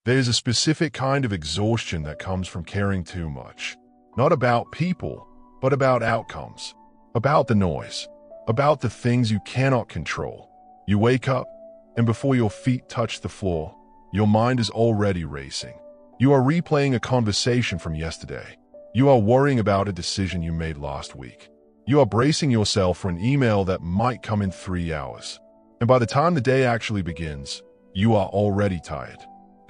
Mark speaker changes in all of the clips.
Speaker 1: There's a specific kind of exhaustion that comes from caring too much. Not about people, but about outcomes. About the noise. About the things you cannot control. You wake up, and before your feet touch the floor, your mind is already racing. You are replaying a conversation from yesterday. You are worrying about a decision you made last week. You are bracing yourself for an email that might come in 3 hours. And by the time the day actually begins, you are already tired.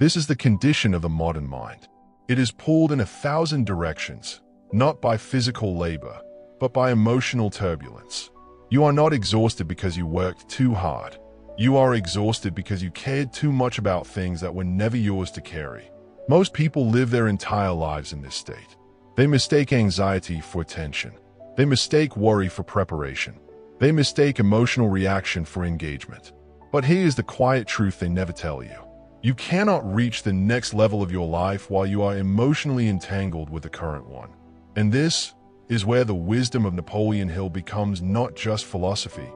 Speaker 1: This is the condition of the modern mind. It is pulled in 1,000 directions, not by physical labor, but by emotional turbulence. You are not exhausted because you worked too hard. You are exhausted because you cared too much about things that were never yours to carry. Most people live their entire lives in this state. They mistake anxiety for attention. They mistake worry for preparation. They mistake emotional reaction for engagement. But here is the quiet truth they never tell you. You cannot reach the next level of your life while you are emotionally entangled with the current one. And this is where the wisdom of Napoleon Hill becomes not just philosophy,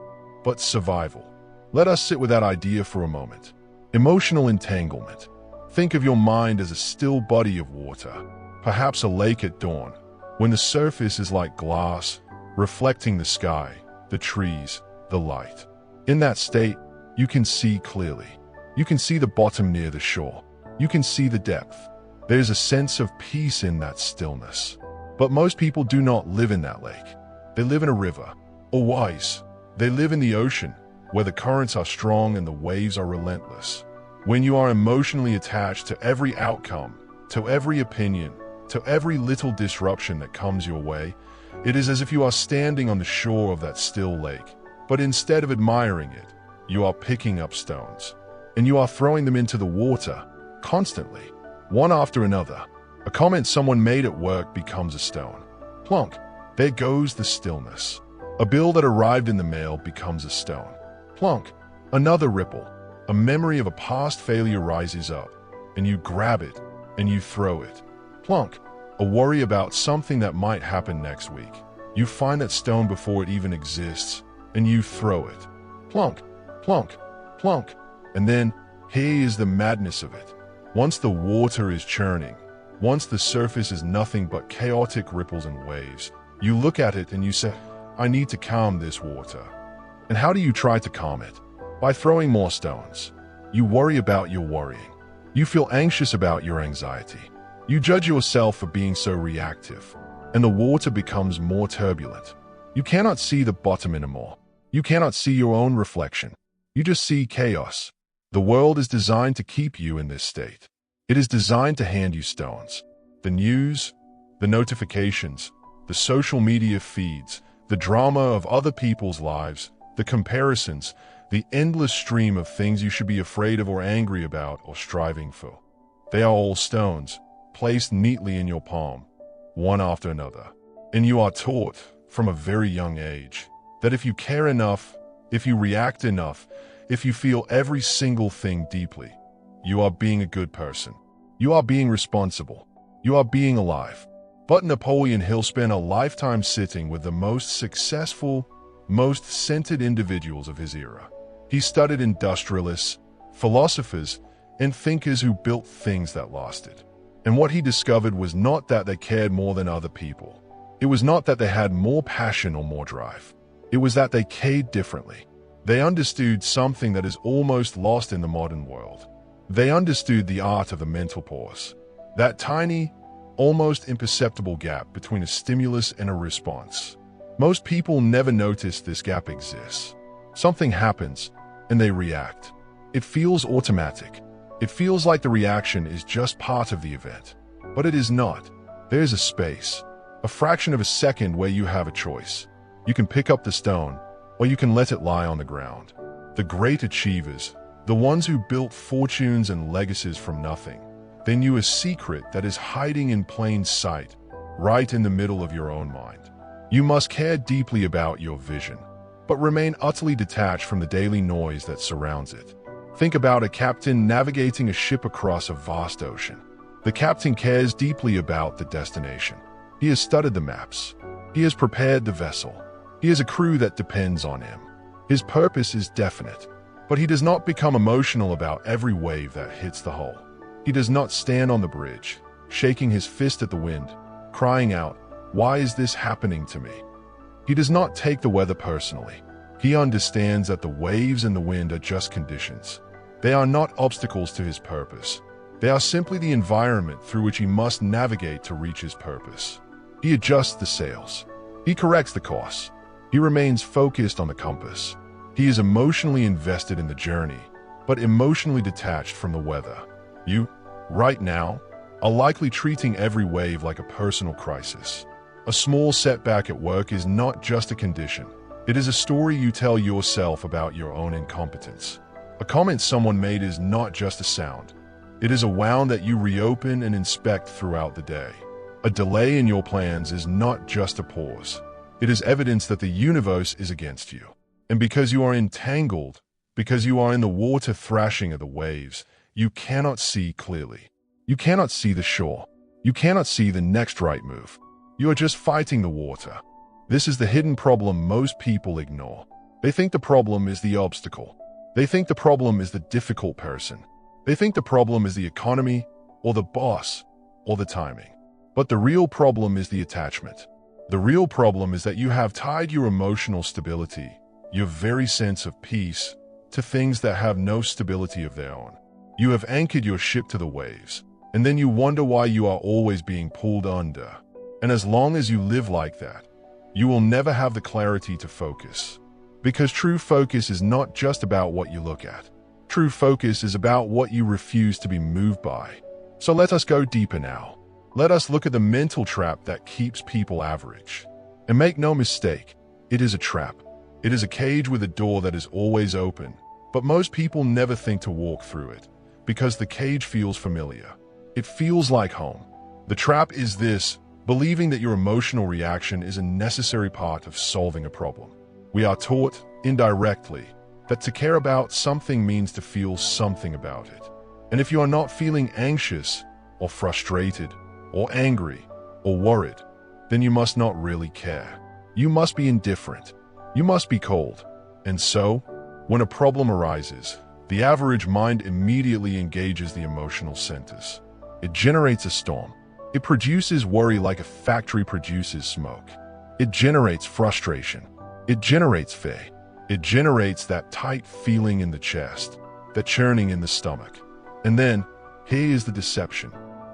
Speaker 1: but survival. Let us sit with that idea for a moment. Emotional entanglement. Think of your mind as a still body of water, perhaps a lake at dawn, when the surface is like glass, reflecting the sky, the trees, the light. In that state, you can see clearly. You can see the bottom near the shore. You can see the depth. There's a sense of peace in that stillness. But most people do not live in that lake. They live in a river, or wise. They live in the ocean, where the currents are strong and the waves are relentless. When you are emotionally attached to every outcome, to every opinion, to every little disruption that comes your way, it is as if you are standing on the shore of that still lake. But instead of admiring it, you are picking up stones. And you are throwing them into the water, constantly, one after another. A comment someone made at work becomes a stone. Plunk, there goes the stillness. A bill that arrived in the mail becomes a stone. Plunk, another ripple. A memory of a past failure rises up, and you grab it, and you throw it. Plunk, a worry about something that might happen next week. You find that stone before it even exists, and you throw it. Plunk, plunk, plunk. And then, here is the madness of it. Once the water is churning, once the surface is nothing but chaotic ripples and waves, you look at it and you say, I need to calm this water. And how do you try to calm it? By throwing more stones. You worry about your worrying. You feel anxious about your anxiety. You judge yourself for being so reactive, and the water becomes more turbulent. You cannot see the bottom anymore. You cannot see your own reflection. You just see chaos. The world is designed to keep you in this state. It is designed to hand you stones. The news, the notifications, the social media feeds, the drama of other people's lives, the comparisons, the endless stream of things you should be afraid of or angry about or striving for. They are all stones, placed neatly in your palm, one after another. And you are taught, from a very young age, that if you care enough, if you react enough, if you feel every single thing deeply, you are being a good person. You are being responsible. You are being alive. But Napoleon Hill spent a lifetime sitting with the most successful, most centered individuals of his era. He studied industrialists, philosophers, and thinkers who built things that lasted. And what he discovered was not that they cared more than other people. It was not that they had more passion or more drive. It was that they cared differently. They understood something that is almost lost in the modern world. They understood the art of the mental pause. That tiny, almost imperceptible gap between a stimulus and a response. Most people never notice this gap exists. Something happens, and they react. It feels automatic. It feels like the reaction is just part of the event. But it is not. There is a space, a fraction of a second where you have a choice. You can pick up the stone, or you can let it lie on the ground. The great achievers, the ones who built fortunes and legacies from nothing, they knew a secret that is hiding in plain sight, right in the middle of your own mind. You must care deeply about your vision, but remain utterly detached from the daily noise that surrounds it. Think about a captain navigating a ship across a vast ocean. The captain cares deeply about the destination. He has studied the maps. He has prepared the vessel. He has a crew that depends on him. His purpose is definite, but he does not become emotional about every wave that hits the hull. He does not stand on the bridge, shaking his fist at the wind, crying out, "Why is this happening to me?" He does not take the weather personally. He understands that the waves and the wind are just conditions. They are not obstacles to his purpose. They are simply the environment through which he must navigate to reach his purpose. He adjusts the sails. He corrects the course. He remains focused on the compass. He is emotionally invested in the journey, but emotionally detached from the weather. You, right now, are likely treating every wave like a personal crisis. A small setback at work is not just a condition. It is a story you tell yourself about your own incompetence. A comment someone made is not just a sound. It is a wound that you reopen and inspect throughout the day. A delay in your plans is not just a pause. It is evidence that the universe is against you. And because you are entangled, because you are in the water thrashing of the waves, you cannot see clearly. You cannot see the shore. You cannot see the next right move. You are just fighting the water. This is the hidden problem most people ignore. They think the problem is the obstacle. They think the problem is the difficult person. They think the problem is the economy, or the boss, or the timing. But the real problem is the attachment. The real problem is that you have tied your emotional stability, your very sense of peace, to things that have no stability of their own. You have anchored your ship to the waves, and then you wonder why you are always being pulled under. And as long as you live like that, you will never have the clarity to focus. Because true focus is not just about what you look at. True focus is about what you refuse to be moved by. So let us go deeper now. Let us look at the mental trap that keeps people average. And make no mistake, it is a trap. It is a cage with a door that is always open, but most people never think to walk through it, because the cage feels familiar. It feels like home. The trap is this: believing that your emotional reaction is a necessary part of solving a problem. We are taught, indirectly, that to care about something means to feel something about it. And if you are not feeling anxious, or frustrated, or angry, or worried, then you must not really care. You must be indifferent. You must be cold. And so, when a problem arises, the average mind immediately engages the emotional centers. It generates a storm. It produces worry like a factory produces smoke. It generates frustration. It generates fear. It generates that tight feeling in the chest, that churning in the stomach. And then, here is the deception.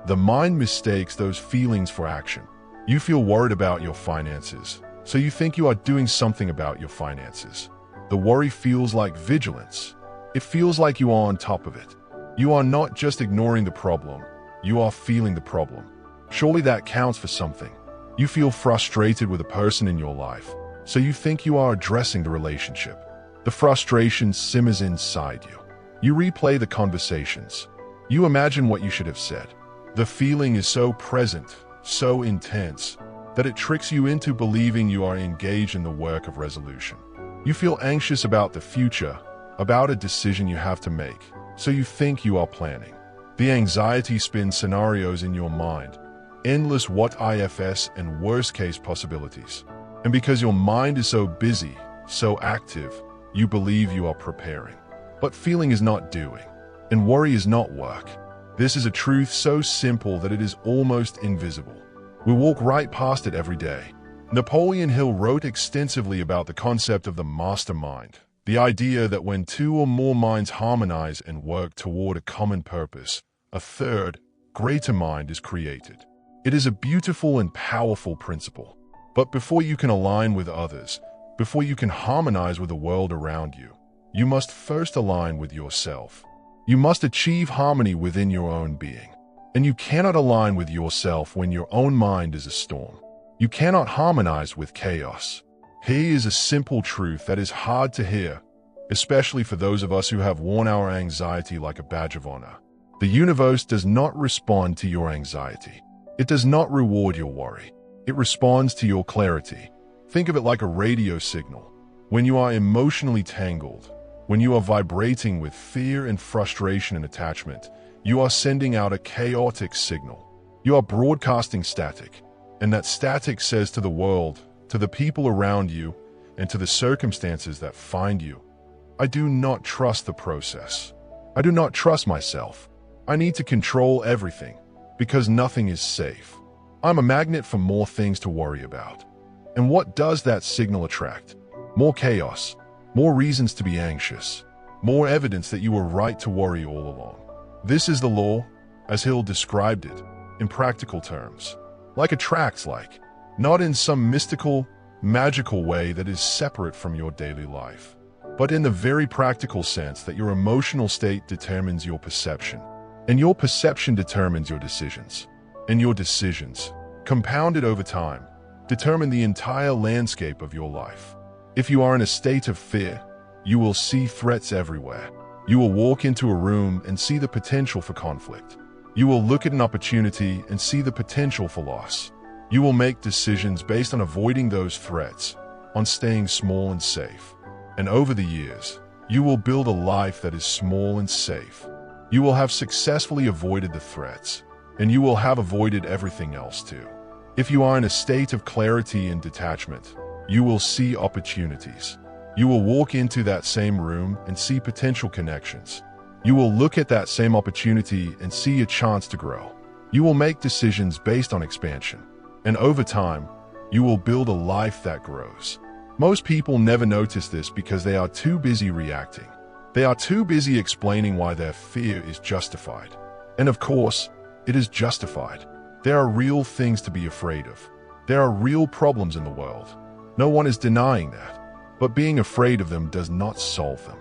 Speaker 1: The mind mistakes those feelings for action. You feel worried about your finances, so you think you are doing something about your finances. The worry feels like vigilance. It feels like you are on top of it. You are not just ignoring the problem, you are feeling the problem. Surely that counts for something. You feel frustrated with a person in your life, so you think you are addressing the relationship. The frustration simmers inside you. You replay the conversations. You imagine what you should have said. The feeling is so present, so intense, that it tricks you into believing you are engaged in the work of resolution. You feel anxious about the future, about a decision you have to make, so you think you are planning. The anxiety spins scenarios in your mind, endless what ifs and worst-case possibilities. And because your mind is so busy, so active, you believe you are preparing. But feeling is not doing, and worry is not work. This is a truth so simple that it is almost invisible. We walk right past it every day. Napoleon Hill wrote extensively about the concept of the mastermind, the idea that when two or more minds harmonize and work toward a common purpose, a third, greater mind is created. It is a beautiful and powerful principle. But before you can align with others, before you can harmonize with the world around you, you must first align with yourself. You must achieve harmony within your own being. And you cannot align with yourself when your own mind is a storm. You cannot harmonize with chaos. Here is a simple truth that is hard to hear, especially for those of us who have worn our anxiety like a badge of honor. The universe does not respond to your anxiety. It does not reward your worry. It responds to your clarity. Think of it like a radio signal. When you are emotionally tangled, when you are vibrating with fear and frustration and attachment, you are sending out a chaotic signal. You are broadcasting static. And that static says to the world, to the people around you, and to the circumstances that find you, I do not trust the process. I do not trust myself. I need to control everything because nothing is safe. I'm a magnet for more things to worry about. And what does that signal attract? More chaos, more reasons to be anxious, more evidence that you were right to worry all along. This is the law, as Hill described it, in practical terms. Like attracts like, not in some mystical, magical way that is separate from your daily life, but in the very practical sense that your emotional state determines your perception, and your perception determines your decisions, and your decisions, compounded over time, determine the entire landscape of your life. If you are in a state of fear, you will see threats everywhere. You will walk into a room and see the potential for conflict. You will look at an opportunity and see the potential for loss. You will make decisions based on avoiding those threats, on staying small and safe. And over the years, you will build a life that is small and safe. You will have successfully avoided the threats, and you will have avoided everything else too. If you are in a state of clarity and detachment, you will see opportunities. You will walk into that same room and see potential connections. You will look at that same opportunity and see a chance to grow. You will make decisions based on expansion. And over time, you will build a life that grows. Most people never notice this because they are too busy reacting. They are too busy explaining why their fear is justified. And of course, it is justified. There are real things to be afraid of. There are real problems in the world. No one is denying that. But being afraid of them does not solve them.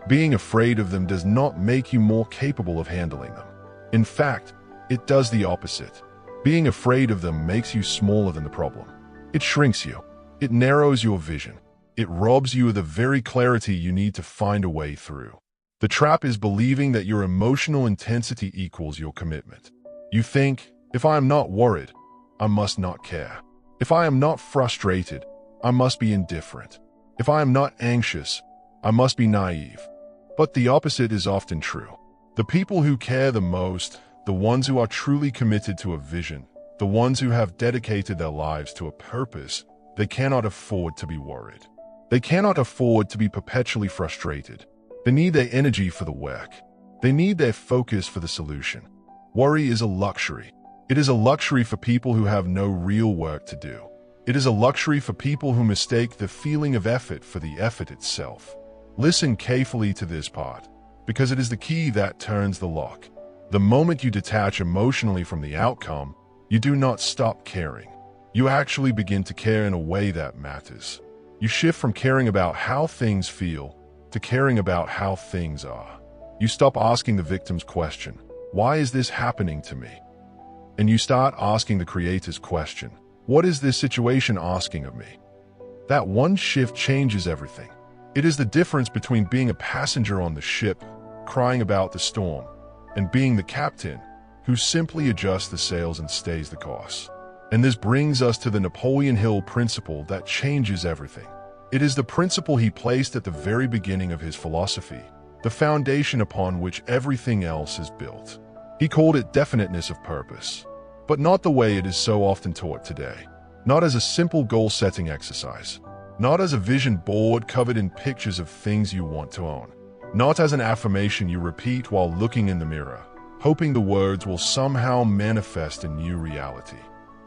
Speaker 1: Being afraid of them does not make you more capable of handling them. In fact, it does the opposite. Being afraid of them makes you smaller than the problem. It shrinks you. It narrows your vision. It robs you of the very clarity you need to find a way through. The trap is believing that your emotional intensity equals your commitment. You think, if I am not worried, I must not care. If I am not frustrated, I must be indifferent. If I am not anxious, I must be naive. But the opposite is often true. The people who care the most, the ones who are truly committed to a vision, the ones who have dedicated their lives to a purpose, they cannot afford to be worried. They cannot afford to be perpetually frustrated. They need their energy for the work. They need their focus for the solution. Worry is a luxury. It is a luxury for people who have no real work to do. It is a luxury for people who mistake the feeling of effort for the effort itself. Listen carefully to this part, because it is the key that turns the lock. The moment you detach emotionally from the outcome, you do not stop caring. You actually begin to care in a way that matters. You shift from caring about how things feel to caring about how things are. You stop asking the victim's question, why is this happening to me? And you start asking the creator's question, what is this situation asking of me? That one shift changes everything. It is the difference between being a passenger on the ship, crying about the storm, and being the captain, who simply adjusts the sails and stays the course. And this brings us to the Napoleon Hill principle that changes everything. It is the principle he placed at the very beginning of his philosophy, the foundation upon which everything else is built. He called it definiteness of purpose, but not the way it is so often taught today. Not as a simple goal-setting exercise. Not as a vision board covered in pictures of things you want to own. Not as an affirmation you repeat while looking in the mirror, hoping the words will somehow manifest a new reality.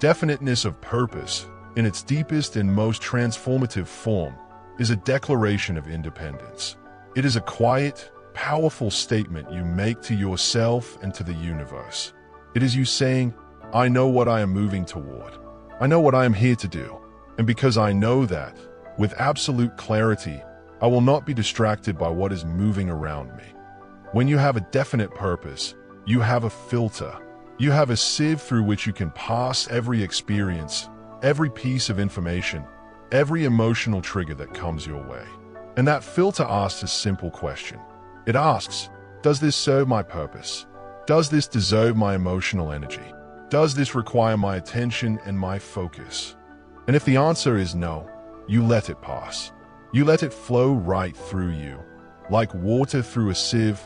Speaker 1: Definiteness of purpose, in its deepest and most transformative form, is a declaration of independence. It is a quiet, powerful statement you make to yourself and to the universe. It is you saying, I know what I am moving toward. I know what I am here to do. And because I know that, with absolute clarity, I will not be distracted by what is moving around me. When you have a definite purpose, you have a filter. You have a sieve through which you can pass every experience, every piece of information, every emotional trigger that comes your way. And that filter asks a simple question. It asks, does this serve my purpose? Does this deserve my emotional energy? Does this require my attention and my focus? And if the answer is no, you let it pass. You let it flow right through you, like water through a sieve,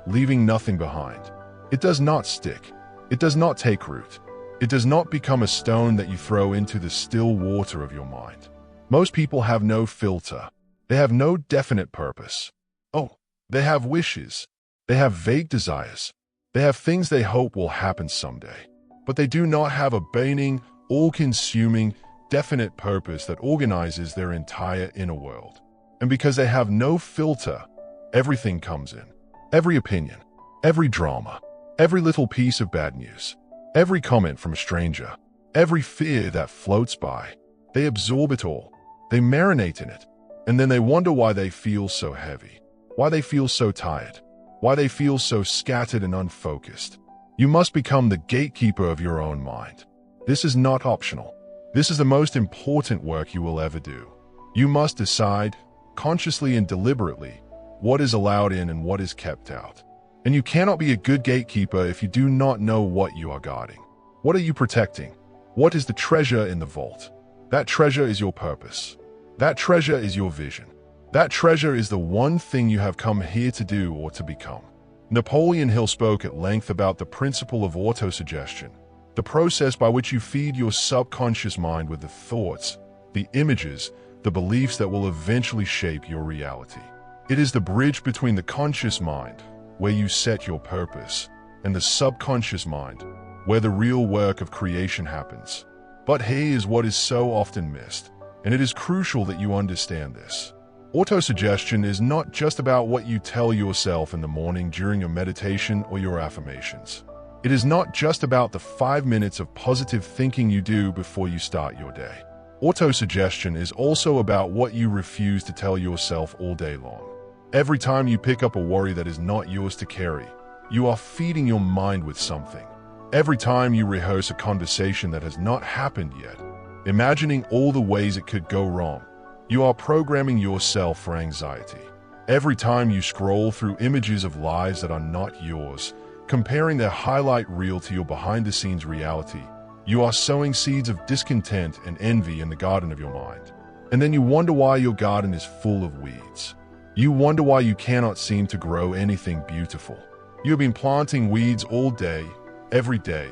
Speaker 1: leaving nothing behind. It does not stick. It does not take root. It does not become a stone that you throw into the still water of your mind. Most people have no filter. They have no definite purpose. Oh, they have wishes. They have vague desires. They have things they hope will happen someday, but they do not have a burning, all-consuming, definite purpose that organizes their entire inner world. And because they have no filter, everything comes in. Every opinion, every drama, every little piece of bad news, every comment from a stranger, every fear that floats by. They absorb it all. They marinate in it. And then they wonder why they feel so heavy, why they feel so tired, why they feel so scattered and unfocused. You must become the gatekeeper of your own mind. This is not optional. This is the most important work you will ever do. You must decide, consciously and deliberately, what is allowed in and what is kept out. And you cannot be a good gatekeeper if you do not know what you are guarding. What are you protecting? What is the treasure in the vault? That treasure is your purpose. That treasure is your vision. That treasure is the one thing you have come here to do or to become. Napoleon Hill spoke at length about the principle of autosuggestion, the process by which you feed your subconscious mind with the thoughts, the images, the beliefs that will eventually shape your reality. It is the bridge between the conscious mind, where you set your purpose, and the subconscious mind, where the real work of creation happens. But here is what is so often missed, and it is crucial that you understand this. Autosuggestion is not just about what you tell yourself in the morning during your meditation or your affirmations. It is not just about the 5 minutes of positive thinking you do before you start your day. Autosuggestion is also about what you refuse to tell yourself all day long. Every time you pick up a worry that is not yours to carry, you are feeding your mind with something. Every time you rehearse a conversation that has not happened yet, imagining all the ways it could go wrong, you are programming yourself for anxiety. Every time you scroll through images of lives that are not yours, comparing their highlight reel to your behind-the-scenes reality, you are sowing seeds of discontent and envy in the garden of your mind. And then you wonder why your garden is full of weeds. You wonder why you cannot seem to grow anything beautiful. You have been planting weeds all day, every day,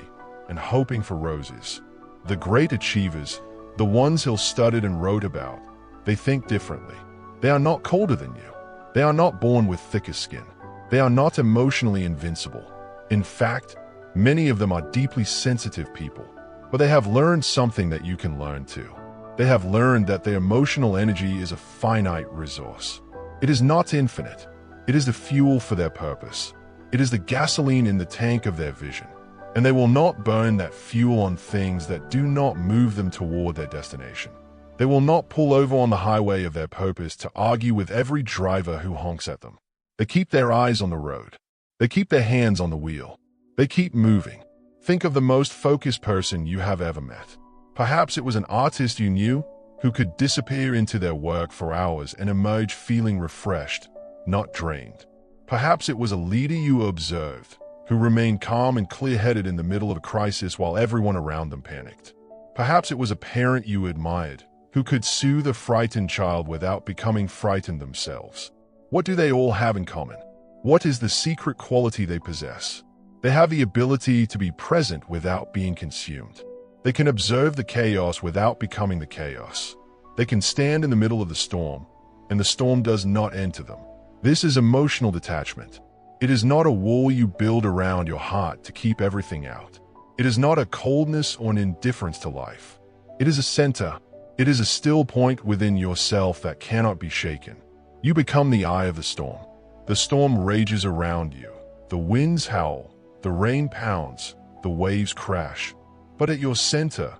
Speaker 1: and hoping for roses. The great achievers, the ones Hill studied and wrote about, they think differently. They are not colder than you. They are not born with thicker skin. They are not emotionally invincible. In fact, many of them are deeply sensitive people, but they have learned something that you can learn too. They have learned that their emotional energy is a finite resource. It is not infinite. It is the fuel for their purpose. It is the gasoline in the tank of their vision. And they will not burn that fuel on things that do not move them toward their destination. They will not pull over on the highway of their purpose to argue with every driver who honks at them. They keep their eyes on the road. They keep their hands on the wheel. They keep moving. Think of the most focused person you have ever met. Perhaps it was an artist you knew who could disappear into their work for hours and emerge feeling refreshed, not drained. Perhaps it was a leader you observed who remained calm and clear-headed in the middle of a crisis while everyone around them panicked. Perhaps it was a parent you admired who could soothe a frightened child without becoming frightened themselves. What do they all have in common? What is the secret quality they possess? They have the ability to be present without being consumed. They can observe the chaos without becoming the chaos. They can stand in the middle of the storm, and the storm does not enter them. This is emotional detachment. It is not a wall you build around your heart to keep everything out. It is not a coldness or an indifference to life. It is a center. It is a still point within yourself that cannot be shaken. You become the eye of the storm. The storm rages around you. The winds howl. The rain pounds. The waves crash. But at your center,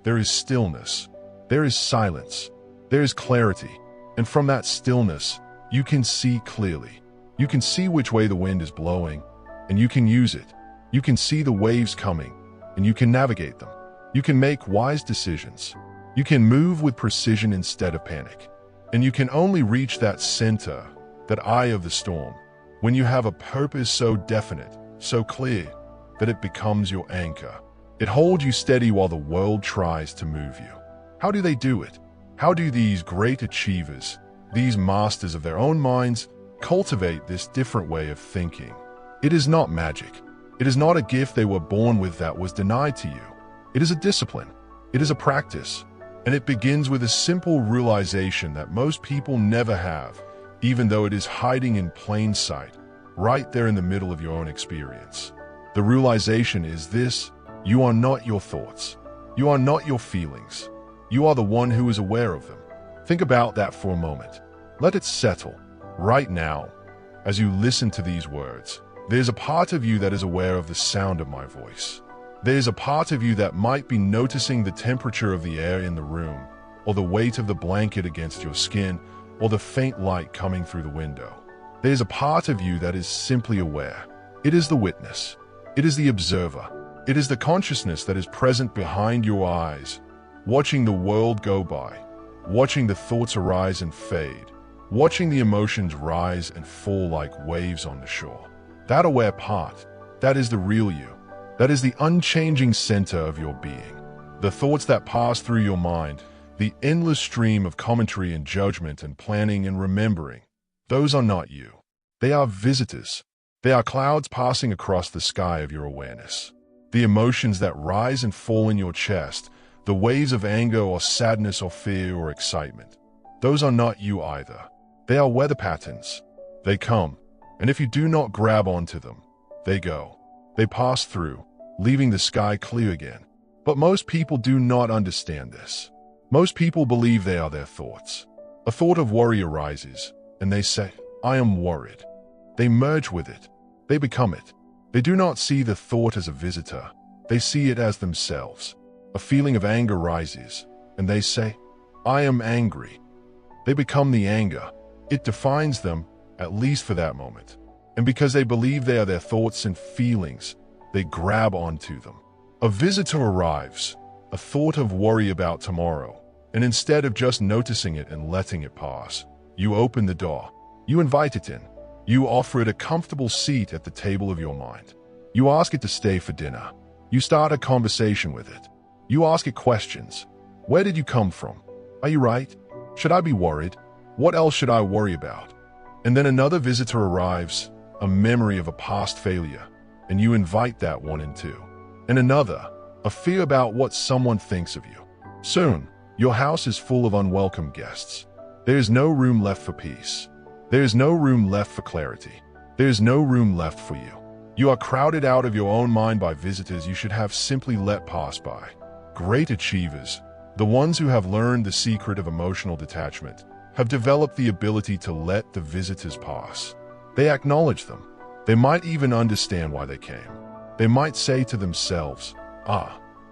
Speaker 1: there is stillness. There is silence. There is clarity. And from that stillness, you can see clearly. You can see which way the wind is blowing, and you can use it. You can see the waves coming, and you can navigate them. You can make wise decisions. You can move with precision instead of panic. And you can only reach that center, that eye of the storm, when you have a purpose so definite, so clear, that it becomes your anchor. It holds you steady while the world tries to move you. How do they do it? How do these great achievers, these masters of their own minds, cultivate this different way of thinking? It is not magic. It is not a gift they were born with that was denied to you. It is a discipline. It is a practice. And it begins with a simple realization that most people never have, even though it is hiding in plain sight, right there in the middle of your own experience. The realization is this: you are not your thoughts. You are not your feelings. You are the one who is aware of them. Think about that for a moment. Let it settle. Right now, as you listen to these words, there's a part of you that is aware of the sound of my voice. There's a part of you that might be noticing the temperature of the air in the room, or the weight of the blanket against your skin, or the faint light coming through the window. There's a part of you that is simply aware. It is the witness. It is the observer. It is the consciousness that is present behind your eyes, watching the world go by, watching the thoughts arise and fade, watching the emotions rise and fall like waves on the shore. That aware part, that is the real you. That is the unchanging center of your being. The thoughts that pass through your mind, the endless stream of commentary and judgment and planning and remembering, those are not you. They are visitors. They are clouds passing across the sky of your awareness. The emotions that rise and fall in your chest, the waves of anger or sadness or fear or excitement, those are not you either. They are weather patterns. They come, and if you do not grab onto them, they go. They pass through, leaving the sky clear again. But most people do not understand this. Most people believe they are their thoughts. A thought of worry arises, and they say, I am worried. They merge with it. They become it. They do not see the thought as a visitor. They see it as themselves. A feeling of anger rises, and they say, I am angry. They become the anger. It defines them, at least for that moment. And because they believe they are their thoughts and feelings, they grab onto them. A visitor arrives, a thought of worry about tomorrow, and instead of just noticing it and letting it pass, you open the door. You invite it in. You offer it a comfortable seat at the table of your mind. You ask it to stay for dinner. You start a conversation with it. You ask it questions. Where did you come from? Are you right? Should I be worried? What else should I worry about? And then another visitor arrives, a memory of a past failure, and you invite that one in too. And another, a fear about what someone thinks of you. Soon, your house is full of unwelcome guests. There is no room left for peace. There is no room left for clarity. There is no room left for you. You are crowded out of your own mind by visitors you should have simply let pass by. Great achievers, the ones who have learned the secret of emotional detachment, have developed the ability to let the visitors pass. They acknowledge them. They might even understand why they came. They might say to themselves,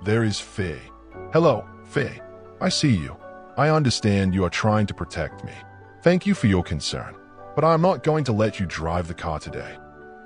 Speaker 1: there is Faye. Hello, Faye. I see you. I understand you are trying to protect me. Thank you for your concern, but I am not going to let you drive the car today.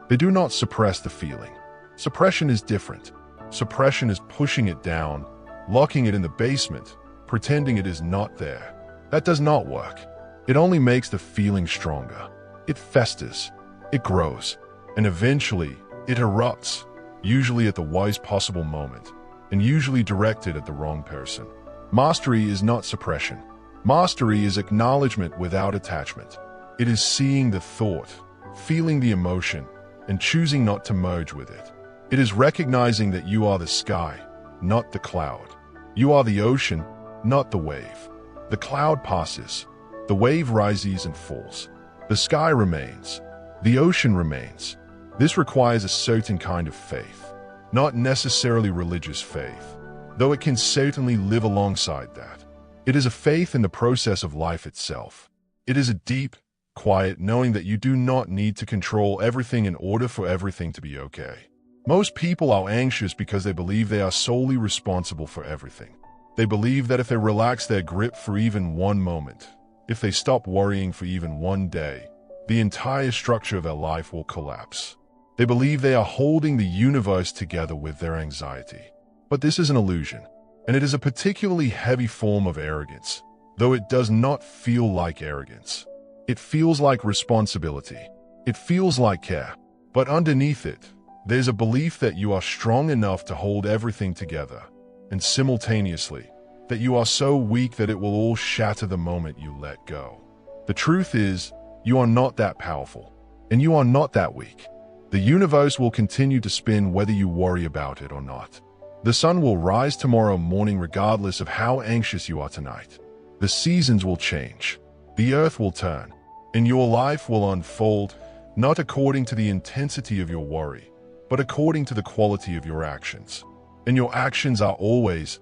Speaker 1: They do not suppress the feeling. Suppression is different. Suppression is pushing it down, locking it in the basement, pretending it is not there. That does not work. It only makes the feeling stronger. It festers, it grows, and eventually it erupts, usually at the worst possible moment, and usually directed at the wrong person. Mastery is not suppression. Mastery is acknowledgement without attachment. It is seeing the thought, feeling the emotion, and choosing not to merge with it. It is recognizing that you are the sky, not the cloud. You are the ocean, not the wave. The cloud passes. The wave rises and falls. The sky remains. The ocean remains. This requires a certain kind of faith, not necessarily religious faith, though it can certainly live alongside that. It is a faith in the process of life itself. It is a deep, quiet knowing that you do not need to control everything in order for everything to be okay. Most people are anxious because they believe they are solely responsible for everything. They believe that if they relax their grip for even one moment, if they stop worrying for even one day, the entire structure of their life will collapse. They believe they are holding the universe together with their anxiety. But this is an illusion, and it is a particularly heavy form of arrogance, though it does not feel like arrogance. It feels like responsibility. It feels like care. But underneath it, there's a belief that you are strong enough to hold everything together, and simultaneously, that you are so weak that it will all shatter the moment you let go. The truth is, you are not that powerful, and you are not that weak. The universe will continue to spin whether you worry about it or not. The sun will rise tomorrow morning regardless of how anxious you are tonight. The seasons will change. The earth will turn, and your life will unfold, not according to the intensity of your worry, but according to the quality of your actions. And your actions are always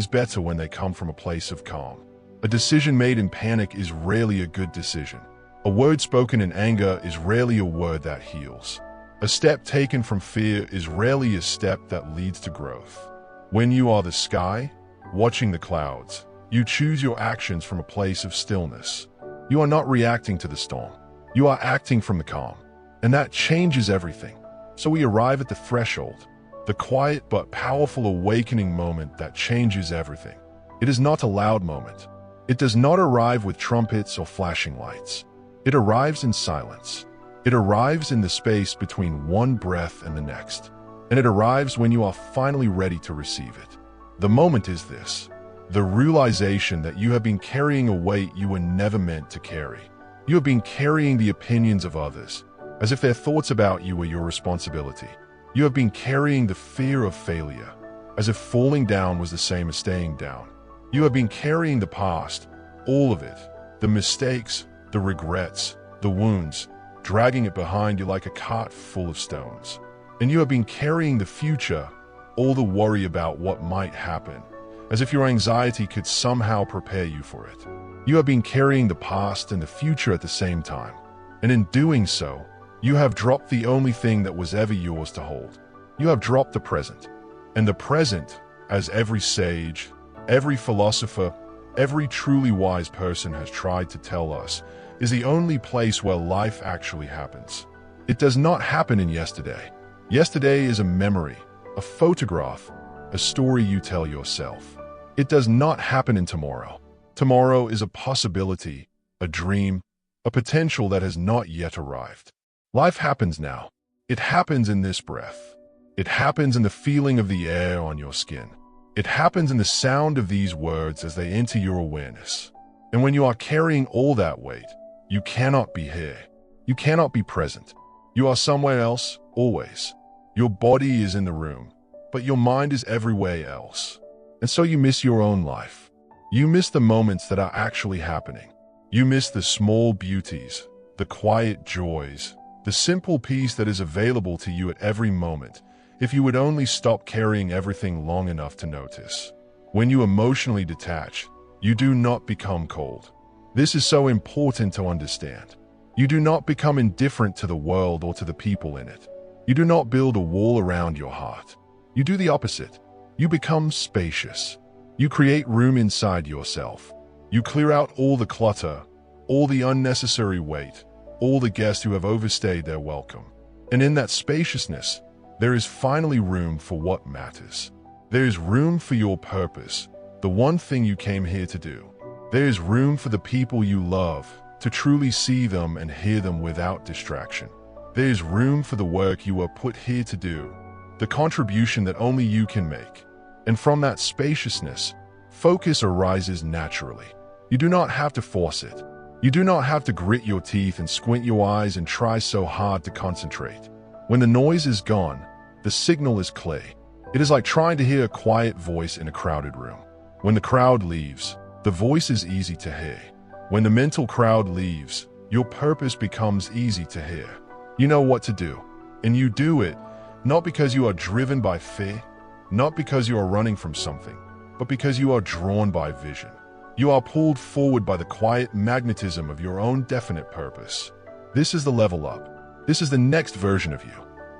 Speaker 1: better when they come from a place of calm. A decision made in panic is rarely a good decision. A word spoken in anger is rarely a word that heals. A step taken from fear is rarely a step that leads to growth. When you are the sky, watching the clouds, you choose your actions from a place of stillness. You are not reacting to the storm. You are acting from the calm. And that changes everything. So we arrive at the threshold, the quiet but powerful awakening moment that changes everything. It is not a loud moment. It does not arrive with trumpets or flashing lights. It arrives in silence. It arrives in the space between one breath and the next. And it arrives when you are finally ready to receive it. The moment is this: the realization that you have been carrying a weight you were never meant to carry. You have been carrying the opinions of others, as if their thoughts about you were your responsibility. You have been carrying the fear of failure, as if falling down was the same as staying down. You have been carrying the past, all of it, the mistakes, the regrets, the wounds, dragging it behind you like a cart full of stones. And you have been carrying the future, all the worry about what might happen, as if your anxiety could somehow prepare you for it. You have been carrying the past and the future at the same time. And in doing so, you have dropped the only thing that was ever yours to hold. You have dropped the present. And the present, as every sage, every philosopher, every truly wise person has tried to tell us, is the only place where life actually happens. It does not happen in yesterday. Yesterday is a memory, a photograph, a story you tell yourself. It does not happen in tomorrow. Tomorrow is a possibility, a dream, a potential that has not yet arrived. Life happens now. It happens in this breath. It happens in the feeling of the air on your skin. It happens in the sound of these words as they enter your awareness. And when you are carrying all that weight, you cannot be here. You cannot be present. You are somewhere else, always. Your body is in the room, but your mind is everywhere else. And so you miss your own life. You miss the moments that are actually happening. You miss the small beauties, the quiet joys, the simple peace that is available to you at every moment, if you would only stop carrying everything long enough to notice. When you emotionally detach, you do not become cold. This is so important to understand. You do not become indifferent to the world or to the people in it. You do not build a wall around your heart. You do the opposite. You become spacious. You create room inside yourself. You clear out all the clutter, all the unnecessary weight, all the guests who have overstayed their welcome. And in that spaciousness, there is finally room for what matters. There is room for your purpose, the one thing you came here to do. There is room for the people you love, to truly see them and hear them without distraction. There is room for the work you are put here to do, the contribution that only you can make. And from that spaciousness, focus arises naturally. You do not have to force it. You do not have to grit your teeth and squint your eyes and try so hard to concentrate. When the noise is gone, the signal is clear. It is like trying to hear a quiet voice in a crowded room. When the crowd leaves, the voice is easy to hear. When the mental crowd leaves, your purpose becomes easy to hear. You know what to do, and you do it, not because you are driven by fear, not because you are running from something, but because you are drawn by vision. You are pulled forward by the quiet magnetism of your own definite purpose. This is the level up. This is the next version of you.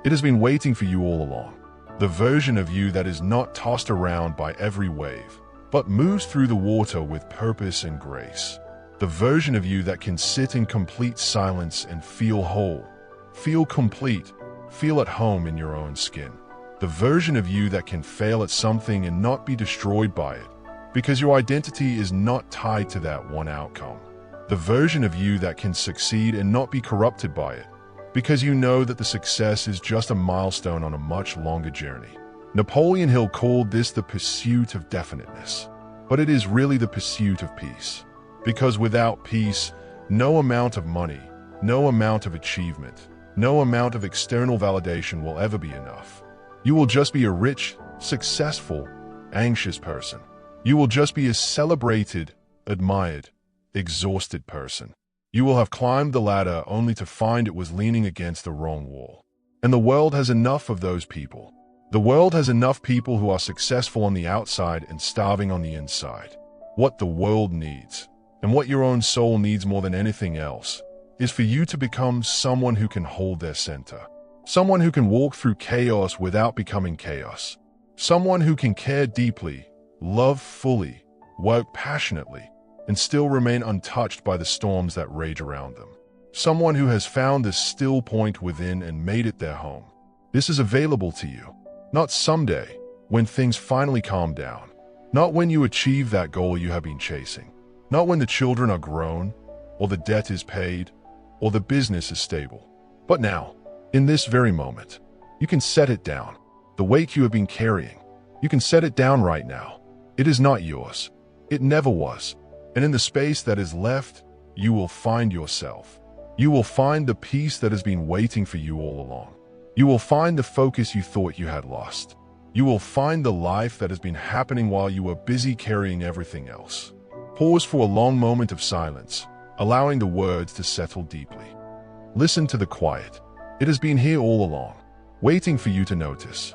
Speaker 1: It has been waiting for you all along. The version of you that is not tossed around by every wave, but moves through the water with purpose and grace. The version of you that can sit in complete silence and feel whole, feel complete, feel at home in your own skin. The version of you that can fail at something and not be destroyed by it, because your identity is not tied to that one outcome. The version of you that can succeed and not be corrupted by it, because you know that the success is just a milestone on a much longer journey. Napoleon Hill called this the pursuit of definiteness, but it is really the pursuit of peace. Because without peace, no amount of money, no amount of achievement, no amount of external validation will ever be enough. You will just be a rich, successful, anxious person. You will just be a celebrated, admired, exhausted person. You will have climbed the ladder only to find it was leaning against the wrong wall. And the world has enough of those people. The world has enough people who are successful on the outside and starving on the inside. What the world needs, and what your own soul needs more than anything else, is for you to become someone who can hold their center. Someone who can walk through chaos without becoming chaos. Someone who can care deeply, love fully, work passionately, and still remain untouched by the storms that rage around them. Someone who has found this still point within and made it their home. This is available to you. Not someday, when things finally calm down. Not when you achieve that goal you have been chasing. Not when the children are grown, or the debt is paid, or the business is stable. But now, in this very moment, you can set it down. The weight you have been carrying, you can set it down right now. It is not yours. It never was. And in the space that is left, you will find yourself. You will find the peace that has been waiting for you all along. You will find the focus you thought you had lost. You will find the life that has been happening while you were busy carrying everything else. Pause for a long moment of silence, allowing the words to settle deeply. Listen to the quiet. It has been here all along, waiting for you to notice.